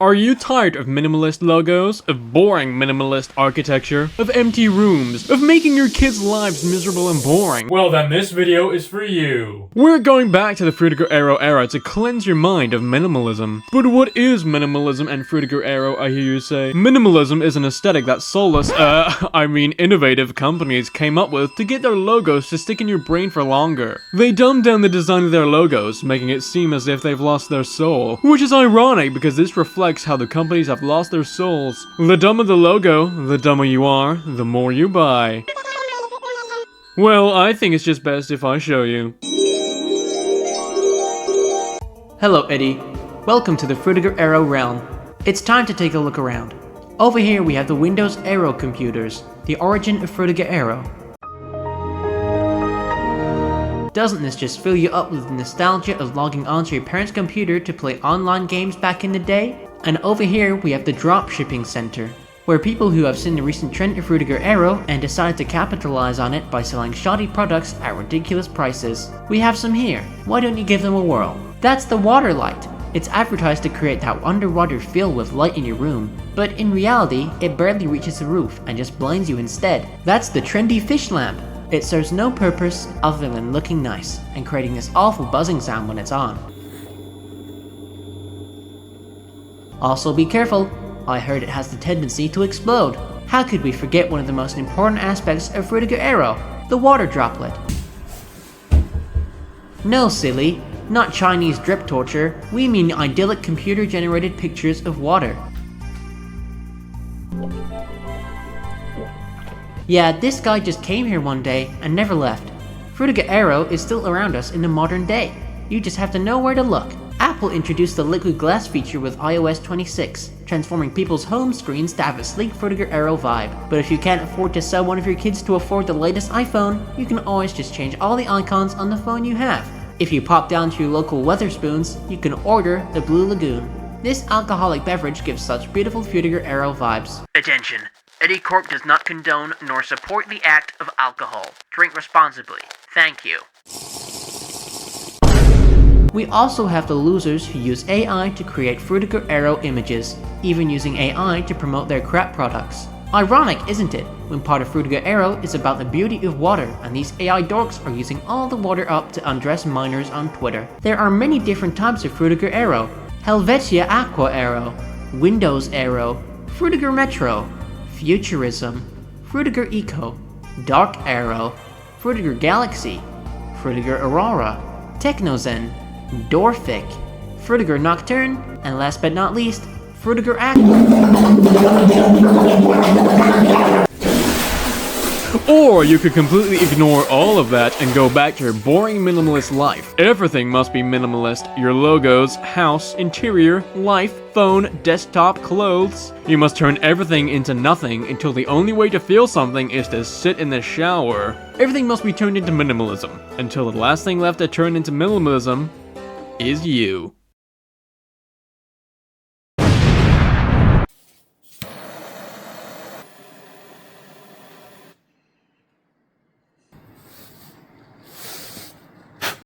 Are you tired of minimalist logos, of boring minimalist architecture, of empty rooms, of making your kids' lives miserable and boring? Well then this video is for you. We're going back to the Frutiger Aero era to cleanse your mind of minimalism. But what is minimalism and Frutiger Aero, I hear you say? Minimalism is an aesthetic that soulless, innovative companies came up with to get their logos to stick in your brain for longer. They dumbed down the design of their logos, making it seem as if they've lost their soul. Which is ironic because this reflects how the companies have lost their souls. The dumber the logo, the dumber you are, the more you buy. Well, I think it's just best if I show you. Hello Eddie, welcome to the Frutiger Aero realm. It's time to take a look around. Over here we have the Windows Aero computers, the origin of Frutiger Aero. Doesn't this just fill you up with the nostalgia of logging onto your parents' computer to play online games back in the day? And over here we have the Dropshipping Center, where people who have seen the recent trend of Frutiger Aero and decided to capitalize on it by selling shoddy products at ridiculous prices. We have some here, why don't you give them a whirl? That's the water light. It's advertised to create that underwater feel with light in your room, but in reality it barely reaches the roof and just blinds you instead. That's the trendy fish lamp. It serves no purpose other than looking nice and creating this awful buzzing sound when it's on. Also be careful, I heard it has the tendency to explode. How could we forget one of the most important aspects of Frutiger Aero, the water droplet? No silly, not Chinese drip torture, we mean idyllic computer generated pictures of water. Yeah, this guy just came here one day and never left. Frutiger Aero is still around us in the modern day. You just have to know where to look. Apple introduced the liquid glass feature with iOS 26, transforming people's home screens to have a sleek Frutiger Aero vibe. But if you can't afford to sell one of your kids to afford the latest iPhone, you can always just change all the icons on the phone you have. If you pop down to your local Wetherspoons, you can order the Blue Lagoon. This alcoholic beverage gives such beautiful Frutiger Aero vibes. Attention! Eddie Corp does not condone nor support the act of alcohol. Drink responsibly. Thank you. We also have the losers who use AI to create Frutiger Aero images, even using AI to promote their crap products. Ironic, isn't it, when part of Frutiger Aero is about the beauty of water and these AI dorks are using all the water up to undress minors on Twitter. There are many different types of Frutiger Aero: Helvetia Aqua Aero, Windows Aero, Frutiger Metro, Futurism, Frutiger Eco, Dark Aero, Frutiger Galaxy, Frutiger Aurora, Technozen, Dorfic, Frutiger Nocturne, and last but not least, Frutiger Aqua. Or you could completely ignore all of that and go back to your boring minimalist life. Everything must be minimalist. Your logos, house, interior, life, phone, desktop, clothes. You must turn everything into nothing until the only way to feel something is to sit in the shower. Everything must be turned into minimalism until the last thing left to turn into minimalism is you.